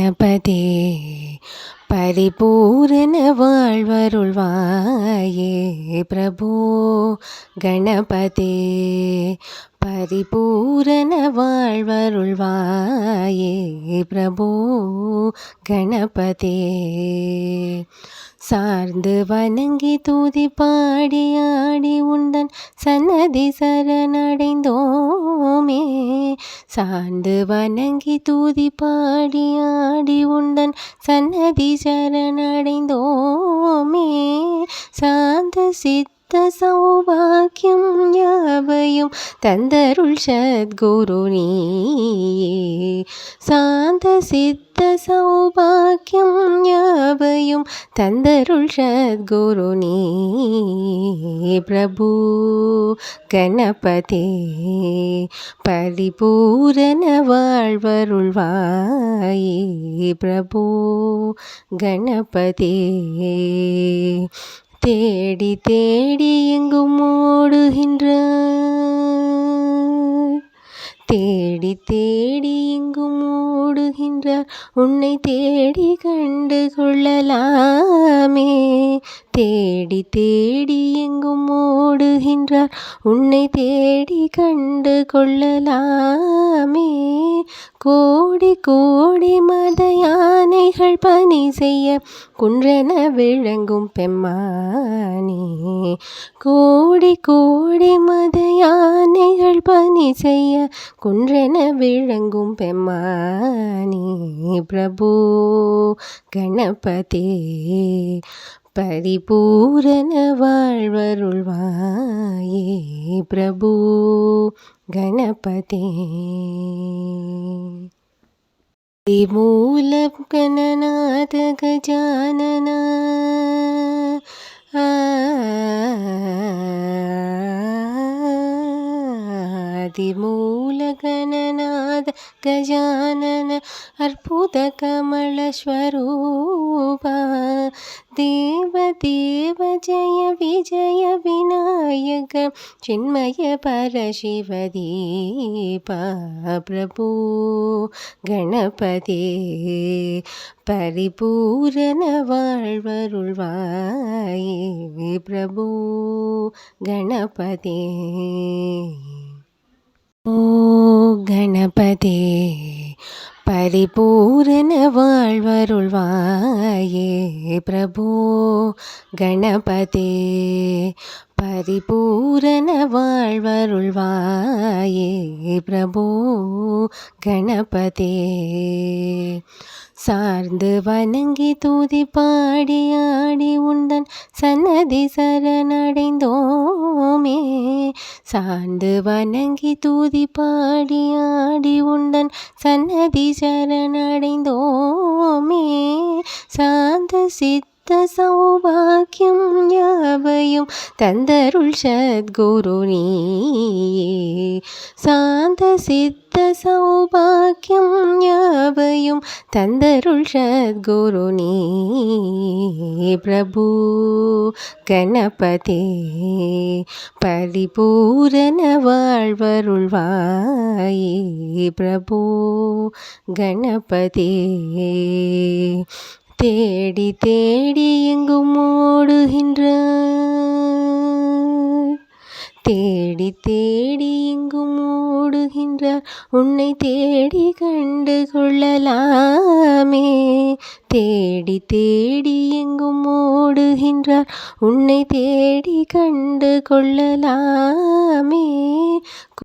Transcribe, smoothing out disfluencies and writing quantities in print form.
கணபதே பரிபூரண வாழ்வருள்வாயே பிரபோ. கணபதே பரிபூரண வாழ்வருள்வாயே பிரபோ. கணபதே சார்ந்து வணங்கி தூதி பாடி ஆடி உந்தன் சன்னதி சரணடைந்தோமே. சார்ந்து வணங்கி தூதி பாடி ஆடி உந்தன் சன்னதி சரணடைந்தோமே. சாந்த சித்த சௌபாக்கியம் யாவையும் தந்தருள் சத்குரு நீயே. சாந்த சித்த சௌபாக்கியம் யாவையும் தந்தருள் சத்குரு நீயே பிரபு. கணபதே பரிபூரண வாழ்வருள்வாயே பிரபு. கணபதே தேடி தேடி எங்கும் ஓடுகின்றார். தேடி தேடி எங்கும் ஓடுகின்றார். உன்னை தேடி கண்டு கொள்ளலாமே. தேடி தேடி எங்கும் ஓடுகின்றார். உன்னை தேடி கண்டு கொள்ளலாமே. கோடி கோடி மத யானைகள் பணி செய்ய குன்றென விளங்கும் பெம்மானே. கோடி கோடி மத யானைகள் பணி செய்ய குன்றென விளங்கும் பெம்மானே பிரபு. கணபதே பரிபூரண வாழ்வருள்வாயே பிரபு. கணபதே மூலம் கணநாத கஜானன ஆதிமூல கணநாத கஜானன அற்புத கமல ஸ்வரூபா. தேவ தேவ ஜய விஜய விநாயக சின்மய பரசிவதீபா பிரபு. கணபதே பரிபூரண வாழ்வருள்வாயே பிரபு. கணபதே ஓ கணபதே பரிபூரண வாழ்வருள்வாயே பிரபு. கணபதே பரிபூரண வாழ்வருள்வாயே பிரபு. கணபதே சார்ந்து வணங்கி தூதி பாடி ஆடி உந்தன் சன்னதி சரணடைந்தோமே. சார்ந்து வணங்கி தூதி பாடி ஆடி உந்தன் சன்னதி சரணடைந்தோமே. சாந்த சித்த சௌபாக்கியம் யாவையும் தந்தருள் சத்குரு நீயே. சாந்த சித்த சௌபாக்கியம் யாவையும் தந்தருள் சத்குரு நீயே பிரபு. கணபதே பரிபூரண வாழ்வருள்வாயே பிரபு. கணபதே தேடி தேடி எங்கும் ஓடுகின்றார். தேடி தேடி எங்கும் ஓடுகின்றார். உன்னை தேடி கண்டு கொள்ளலாமே. தேடி தேடி எங்கும் ஓடுகின்றார். உன்னை தேடி கண்டு கொள்ளலாமே.